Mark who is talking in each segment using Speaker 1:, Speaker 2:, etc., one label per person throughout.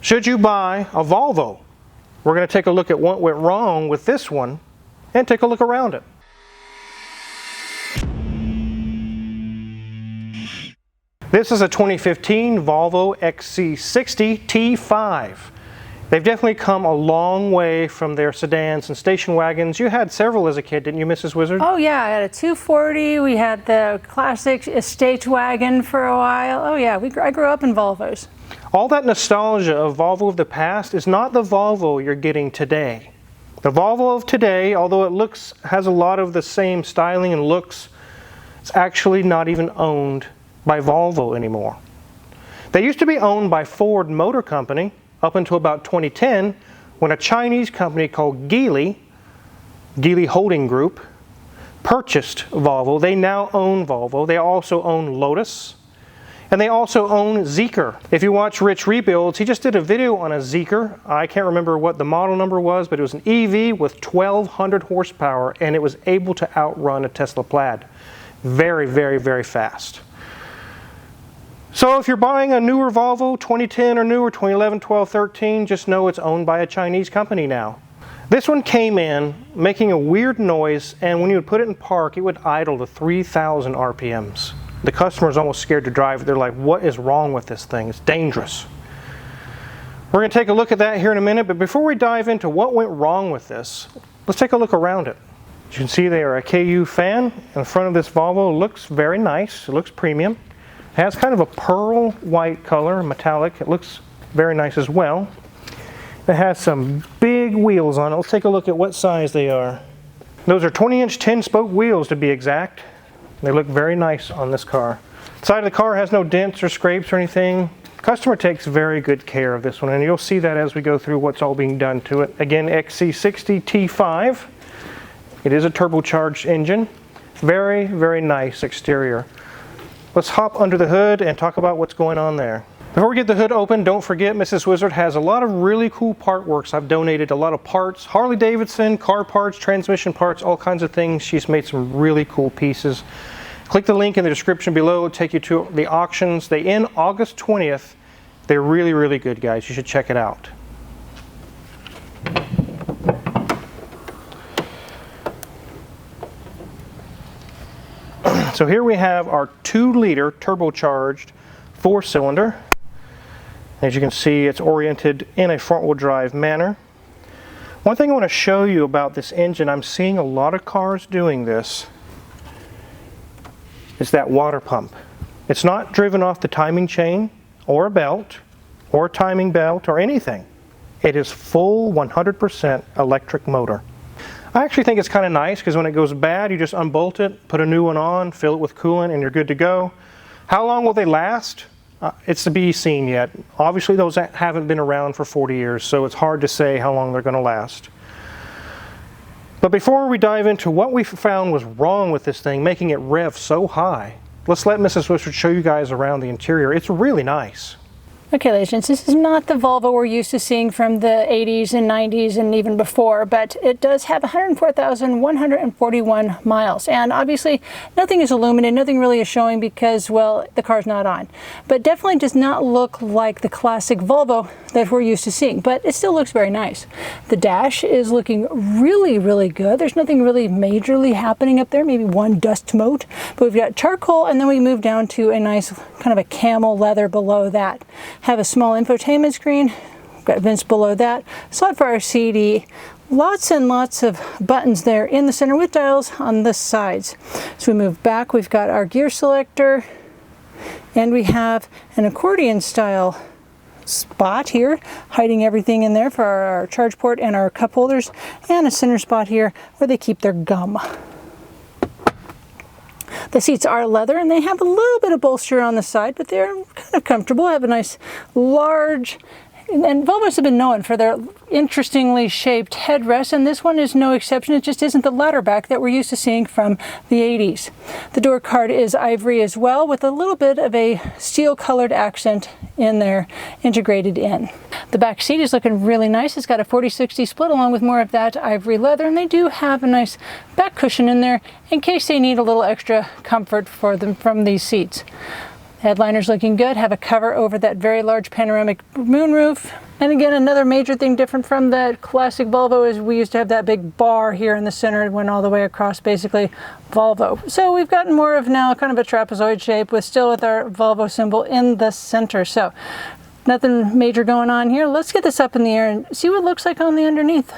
Speaker 1: Should you buy a Volvo? We're going to take a look at what went wrong with this one and take a look around it. This is a 2015 Volvo XC60 T5. They've definitely come a long way from their sedans and station wagons. You had several as a kid, didn't you, Mrs. Wizard?
Speaker 2: Oh yeah, I had a 240. We had the classic estate wagon for a while. Oh yeah, I grew up in Volvos.
Speaker 1: All that nostalgia of Volvo of the past is not the Volvo you're getting today. The Volvo of today, although it has a lot of the same styling and looks, it's actually not even owned by Volvo anymore. They used to be owned by Ford Motor Company up until about 2010, when a Chinese company called Geely Holding Group, purchased Volvo. They now own Volvo. They also own Lotus, and they also own Zeekr. If you watch Rich Rebuilds, he just did a video on a Zeekr. I can't remember what the model number was, but it was an EV with 1,200 horsepower, and it was able to outrun a Tesla Plaid. Very, very, very fast. So if you're buying a newer Volvo, 2010 or newer, 2011, 12, 13, just know it's owned by a Chinese company now. This one came in making a weird noise, and when you would put it in park, it would idle to 3,000 RPMs. The customer's almost scared to drive it. They're like, what is wrong with this thing? It's dangerous. We're going to take a look at that here in a minute, but before we dive into what went wrong with this, let's take a look around it. As you can see, they are a KU fan. In the front of this Volvo, it looks very nice. It looks premium. It has kind of a pearl white color, metallic. It looks very nice as well. It has some big wheels on it. Let's take a look at what size they are. Those are 20-inch 10-spoke wheels to be exact. They look very nice on this car. The side of the car has no dents or scrapes or anything. The customer takes very good care of this one, and you'll see that as we go through what's all being done to it. Again, XC60 T5. It is a turbocharged engine. Very, very nice exterior. Let's hop under the hood and talk about what's going on there. Before we get the hood open, don't forget Mrs. Wizard has a lot of really cool part works. I've donated a lot of parts, Harley Davidson, car parts, transmission parts, all kinds of things. She's made some really cool pieces. Click the link in the description below. It'll take you to the auctions. They end August 20th. They're really, really good, guys. You should check it out. So here we have our 2-liter turbocharged 4-cylinder. As you can see, it's oriented in a front-wheel drive manner. One thing I want to show you about this engine, I'm seeing a lot of cars doing this, is that water pump. It's not driven off the timing chain or a belt or a timing belt or anything. It is full 100% electric motor. I actually think it's kind of nice because when it goes bad, you just unbolt it, put a new one on, fill it with coolant, and you're good to go. How long will they last? It's to be seen yet. Obviously, those haven't been around for 40 years, so it's hard to say how long they're going to last. But before we dive into what we found was wrong with this thing, making it rev so high, let's let Mrs. Wizard show you guys around the interior. It's really nice.
Speaker 2: Okay, ladies and gents, this is not the Volvo we're used to seeing from the 80s and 90s and even before, but it does have 104,141 miles. And obviously, nothing is illuminated, nothing really is showing because, well, the car's not on. But definitely does not look like the classic Volvo that we're used to seeing, but it still looks very nice. The dash is looking really, really good. There's nothing really majorly happening up there, maybe one dust mote, but we've got charcoal, and then we move down to a nice kind of a camel leather below that. Have a small infotainment screen, got vents below that, slot for our CD, lots and lots of buttons there in the center with dials on the sides. So we move back, we've got our gear selector, and we have an accordion style spot here, hiding everything in there for our charge port and our cup holders, and a center spot here where they keep their gum. The seats are leather and they have a little bit of bolster on the side, but they're kind of comfortable. Have a nice large, and Volvos have been known for their interestingly shaped headrests, and this one is no exception. It just isn't the ladder back that we're used to seeing from the 80s. The door card is ivory as well, with a little bit of a steel colored accent in there integrated in. The back seat is looking really nice. It's got a 40-60 split along with more of that ivory leather, and they do have a nice back cushion in there in case they need a little extra comfort for them from these seats. Headliner's looking good. Have a cover over that very large panoramic moonroof. And again, another major thing different from that classic Volvo is we used to have that big bar here in the center. It went all the way across basically Volvo. So we've gotten more of now kind of a trapezoid shape with still with our Volvo symbol in the center. So nothing major going on here. Let's get this up in the air and see what it looks like on the underneath.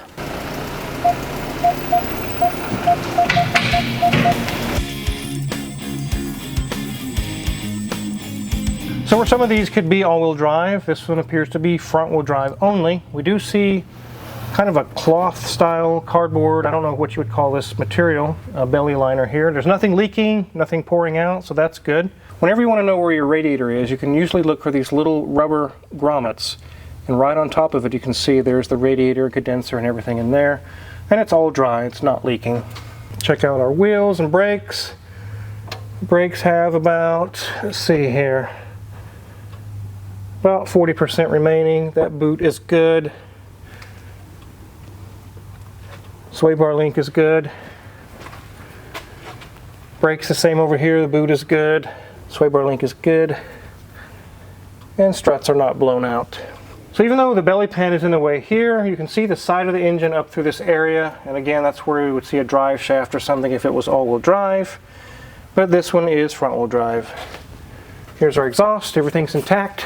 Speaker 1: So where some of these could be all-wheel drive, this one appears to be front-wheel drive only. We do see kind of a cloth style cardboard, I don't know what you would call this material, a belly liner here. There's nothing leaking, nothing pouring out, so that's good. Whenever you want to know where your radiator is, you can usually look for these little rubber grommets, and right on top of it you can see there's the radiator, condenser, and everything in there. And it's all dry, it's not leaking. Check out our wheels and brakes. Brakes have about, let's see here, about 40% remaining. That boot is good. Sway bar link is good. Brakes the same over here. The boot is good. Sway bar link is good. And struts are not blown out. So even though the belly pan is in the way here, you can see the side of the engine up through this area. And again, that's where we would see a drive shaft or something if it was all-wheel drive. But this one is front-wheel drive. Here's our exhaust. Everything's intact.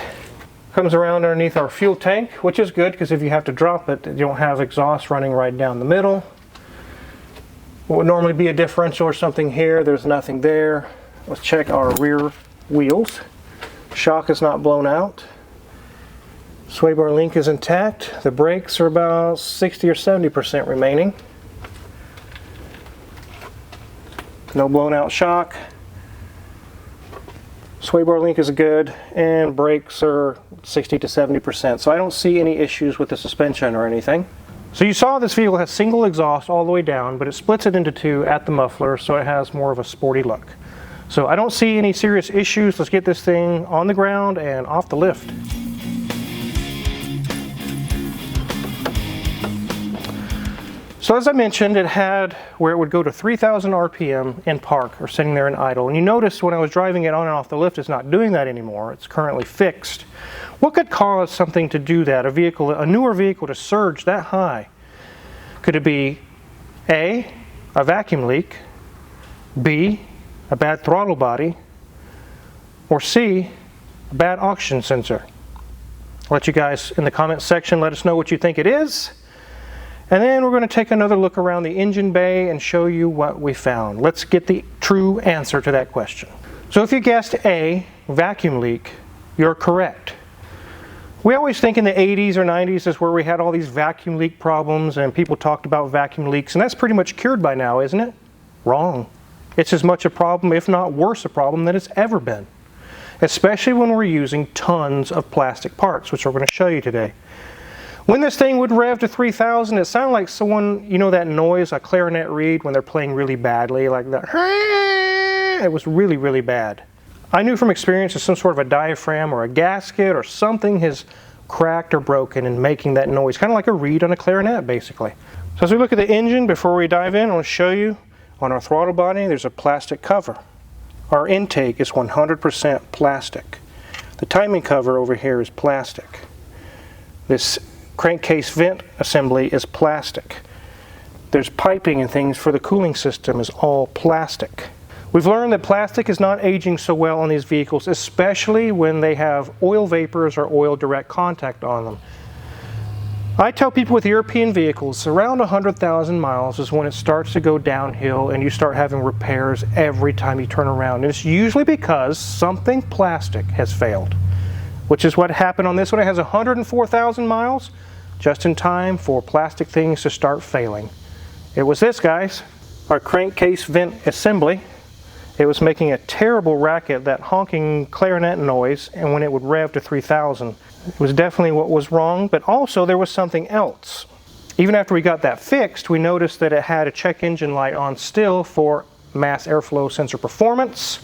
Speaker 1: Comes around underneath our fuel tank, which is good because if you have to drop it, you don't have exhaust running right down the middle. What would normally be a differential or something here, there's nothing there. Let's check our rear wheels. Shock is not blown out. Sway bar link is intact. The brakes are about 60 or 70% remaining. No blown out shock. Sway bar link is good, and brakes are 60 to 70%, so I don't see any issues with the suspension or anything. So you saw this vehicle has single exhaust all the way down, but it splits it into two at the muffler, so it has more of a sporty look. So I don't see any serious issues. Let's get this thing on the ground and off the lift. So as I mentioned, it had where it would go to 3,000 RPM in park or sitting there in idle. And you notice when I was driving it on and off the lift, it's not doing that anymore. It's currently fixed. What could cause something to do that? A newer vehicle to surge that high? Could it be A, a vacuum leak, B, a bad throttle body, or C, a bad oxygen sensor? I'll let you guys in the comments section let us know what you think it is. And then we're going to take another look around the engine bay and show you what we found. Let's get the true answer to that question. So if you guessed A, vacuum leak, you're correct. We always think in the 80s or 90s is where we had all these vacuum leak problems and people talked about vacuum leaks, and that's pretty much cured by now, isn't it? Wrong. It's as much a problem, if not worse a problem, than it's ever been. Especially when we're using tons of plastic parts, which we're going to show you today. When this thing would rev to 3,000, it sounded like someone, you know that noise, a clarinet reed when they're playing really badly, like that. It was really, really bad. I knew from experience that some sort of a diaphragm or a gasket or something has cracked or broken and making that noise, kind of like a reed on a clarinet, basically. So as we look at the engine, before we dive in, I want to show you on our throttle body, there's a plastic cover. Our intake is 100% plastic. The timing cover over here is plastic. This crankcase vent assembly is plastic. There's piping and things for the cooling system is all plastic. We've learned that plastic is not aging so well on these vehicles, especially when they have oil vapors or oil direct contact on them. I tell people with European vehicles, around 100,000 miles is when it starts to go downhill and you start having repairs every time you turn around. And it's usually because something plastic has failed, which is what happened on this one. It has 104,000 miles, just in time for plastic things to start failing. It was this, guys, our crankcase vent assembly. It was making a terrible racket, that honking clarinet noise, and when it would rev to 3,000. It was definitely what was wrong, but also there was something else. Even after we got that fixed, we noticed that it had a check engine light on still for mass airflow sensor performance.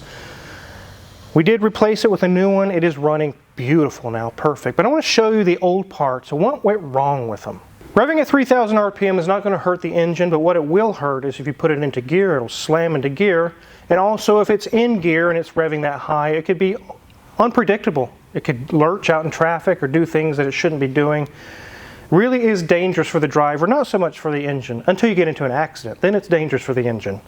Speaker 1: We did replace it with a new one. It is running beautiful now, perfect. But I want to show you the old parts and what went wrong with them. Revving at 3,000 RPM is not going to hurt the engine, but what it will hurt is if you put it into gear, it'll slam into gear. And also if it's in gear and it's revving that high, it could be unpredictable. It could lurch out in traffic or do things that it shouldn't be doing. Really is dangerous for the driver, not so much for the engine, until you get into an accident. Then it's dangerous for the engine.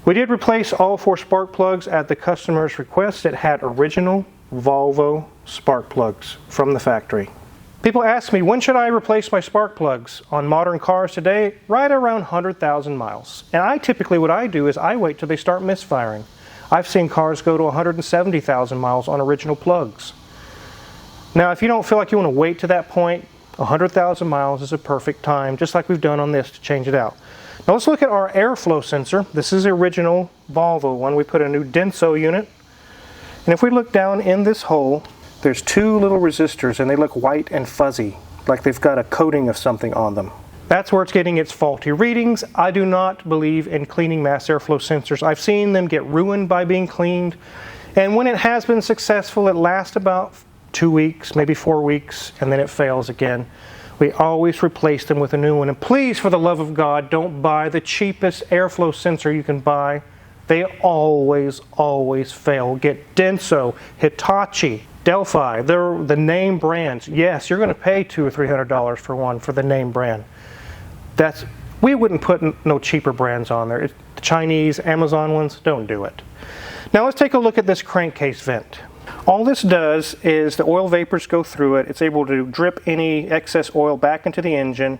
Speaker 1: We did replace all 4 spark plugs at the customer's request. It had original Volvo spark plugs from the factory. People ask me, when should I replace my spark plugs? On modern cars today, right around 100,000 miles. And I typically, what I do is I wait till they start misfiring. I've seen cars go to 170,000 miles on original plugs. Now, if you don't feel like you want to wait to that point, 100,000 miles is a perfect time, just like we've done on this, to change it out. Now let's look at our airflow sensor. This is the original Volvo one. We put a new Denso unit. And if we look down in this hole, there's 2 little resistors, and they look white and fuzzy, like they've got a coating of something on them. That's where it's getting its faulty readings. I do not believe in cleaning mass airflow sensors. I've seen them get ruined by being cleaned. And when it has been successful, it lasts about 2 weeks, maybe 4 weeks, and then it fails again. We always replace them with a new one. And please, for the love of God, don't buy the cheapest airflow sensor you can buy. They always fail. Get Denso, Hitachi, Delphi. They're the name brands. Yes, you're going to pay $200 or $300 for one for the name brand. We wouldn't put no cheaper brands on there. The Chinese, Amazon ones, don't do it. Now let's take a look at this crankcase vent. All this does is the oil vapors go through it. It's able to drip any excess oil back into the engine,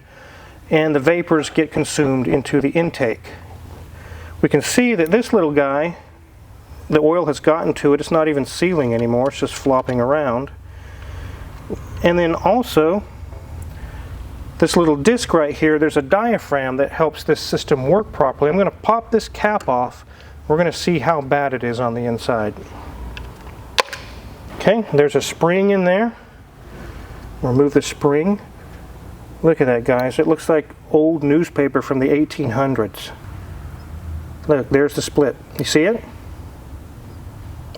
Speaker 1: and the vapors get consumed into the intake. We can see that this little guy, the oil has gotten to it. It's not even sealing anymore. It's just flopping around. And then also, this little disc right here, there's a diaphragm that helps this system work properly. I'm going to pop this cap off. We're going to see how bad it is on the inside. Okay, there's a spring in there. Remove the spring. Look at that, guys. It looks like old newspaper from the 1800s. Look, there's the split. You see it?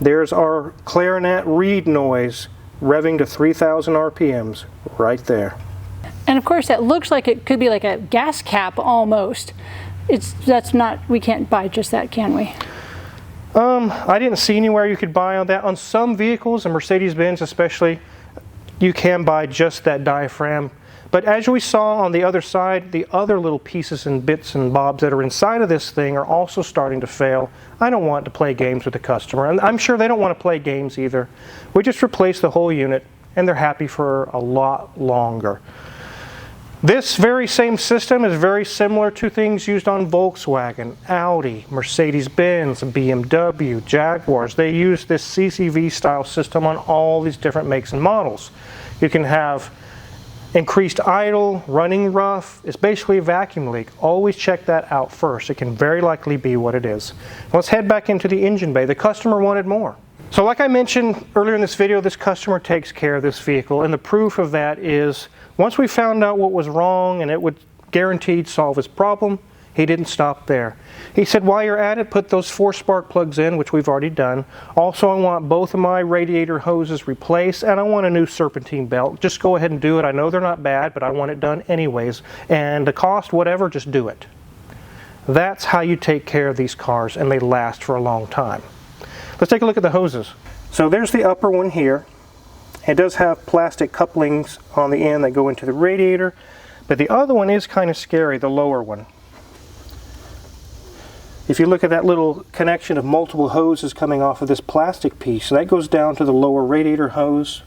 Speaker 1: There's our clarinet reed noise revving to 3,000 RPMs right there.
Speaker 2: And of course that looks like it could be like a gas cap almost. We can't buy just that, can we?
Speaker 1: I didn't see anywhere you could buy on that. On some vehicles, and Mercedes-Benz especially, you can buy just that diaphragm. But as we saw on the other side, the other little pieces and bits and bobs that are inside of this thing are also starting to fail. I don't want to play games with the customer, and I'm sure they don't want to play games either. We just replaced the whole unit, and they're happy for a lot longer. This very same system is very similar to things used on Volkswagen, Audi, Mercedes-Benz, BMW, Jaguars. They use this CCV style system on all these different makes and models. You can have increased idle, running rough. It's basically a vacuum leak. Always check that out first. It can very likely be what it is. Let's head back into the engine bay. The customer wanted more. So like I mentioned earlier in this video, this customer takes care of this vehicle, and the proof of that is once we found out what was wrong and it would guaranteed solve his problem, he didn't stop there. He said, while you're at it, put those 4 spark plugs in, which we've already done. Also, I want both of my radiator hoses replaced, and I want a new serpentine belt. Just go ahead and do it. I know they're not bad, but I want it done anyways. And the cost, whatever, just do it. That's how you take care of these cars, and they last for a long time. Let's take a look at the hoses. So there's the upper one here. It does have plastic couplings on the end that go into the radiator, but the other one is kind of scary, the lower one. If you look at that little connection of multiple hoses coming off of this plastic piece, that goes down to the lower radiator hose.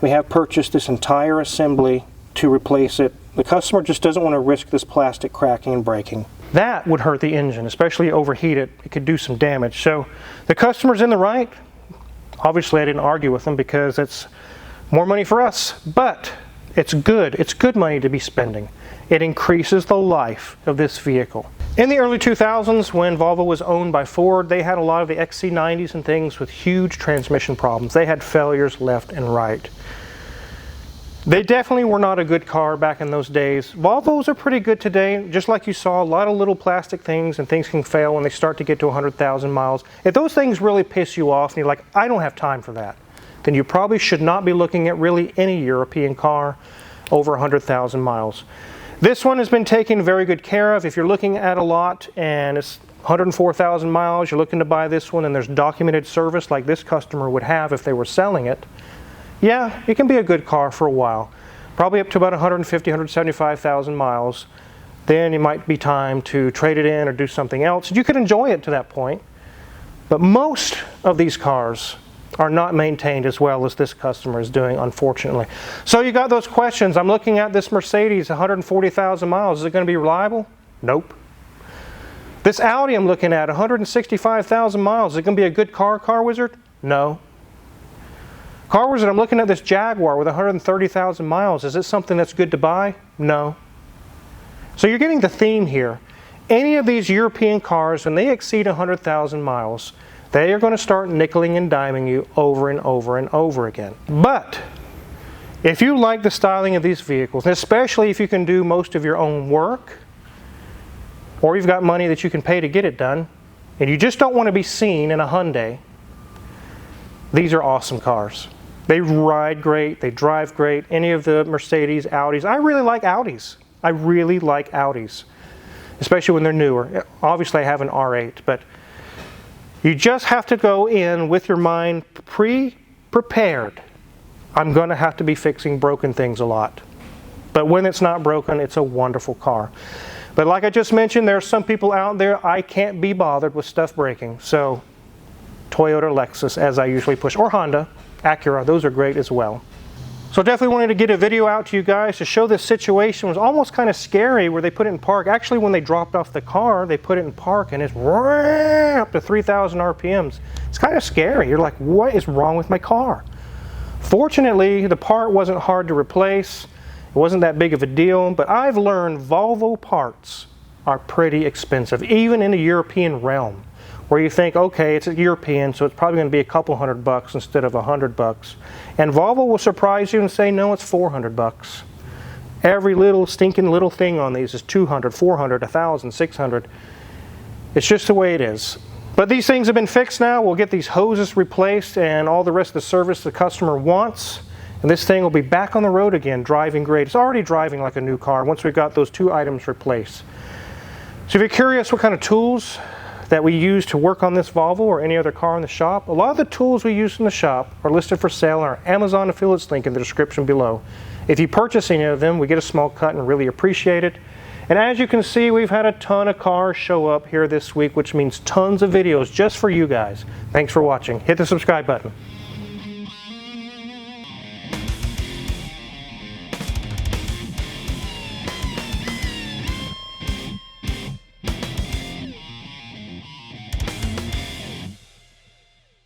Speaker 1: We have purchased this entire assembly to replace it. The customer just doesn't want to risk this plastic cracking and breaking. That would hurt the engine, especially overheat it. It could do some damage. So the customer's in the right. Obviously, I didn't argue with them because it's more money for us, but it's good. It's good money to be spending. It increases the life of this vehicle. In the early 2000s, when Volvo was owned by Ford, they had a lot of the XC90s and things with huge transmission problems. They had failures left and right. They definitely were not a good car back in those days. Volvos are pretty good today. Just like you saw, a lot of little plastic things, and things can fail when they start to get to 100,000 miles. If those things really piss you off and you're like, I don't have time for that, then you probably should not be looking at really any European car over 100,000 miles. This one has been taken very good care of. If you're looking at a lot and it's 104,000 miles, you're looking to buy this one and there's documented service like this customer would have if they were selling it, yeah, it can be a good car for a while. Probably up to about 150, 175,000 miles. Then it might be time to trade it in or do something else. You could enjoy it to that point. But most of these cars are not maintained as well as this customer is doing, unfortunately. So you got those questions. I'm looking at this Mercedes, 140,000 miles. Is it going to be reliable? Nope. This Audi I'm looking at, 165,000 miles. Is it going to be a good car, Car Wizard? No. Car Wizard, I'm looking at this Jaguar with 130,000 miles. Is it something that's good to buy? No. So you're getting the theme here. Any of these European cars, when they exceed 100,000 miles, they are going to start nickeling and diming you over and over and over again. But if you like the styling of these vehicles, and especially if you can do most of your own work, or you've got money that you can pay to get it done, and you just don't want to be seen in a Hyundai, these are awesome cars. They ride great, they drive great. Any of the Mercedes, Audis. I really like Audis. I really like Audis, especially when they're newer. Obviously I have an R8, but you just have to go in with your mind prepared. I'm going to have to be fixing broken things a lot. But when it's not broken, it's a wonderful car. But like I just mentioned, there are some people out there, I can't be bothered with stuff breaking. So Toyota, Lexus, as I usually push, or Honda, Acura, those are great as well. So definitely wanted to get a video out to you guys to show this situation. It was almost kind of scary where they put it in park. Actually, when they dropped off the car, they put it in park and it's up to 3,000 RPMs. It's kind of scary. You're like, what is wrong with my car? Fortunately, the part wasn't hard to replace. It wasn't that big of a deal, but I've learned Volvo parts are pretty expensive, even in the European realm, where you think, okay, it's a European, so it's probably going to be a couple $100 instead of $100. And Volvo will surprise you and say, no, it's $400. Every little stinking little thing on these is $200, $400, $1,000, $600. It's just the way it is. But these things have been fixed now. We'll get these hoses replaced and all the rest of the service the customer wants. And this thing will be back on the road again, driving great. It's already driving like a new car once we've got those two items replaced. So if you're curious what kind of tools that we use to work on this Volvo or any other car in the shop, a lot of the tools we use in the shop are listed for sale on our Amazon affiliates link in the description below. If you purchase any of them, we get a small cut and really appreciate it. And as you can see, we've had a ton of cars show up here this week, which means tons of videos just for you guys. Thanks for watching. Hit the subscribe button.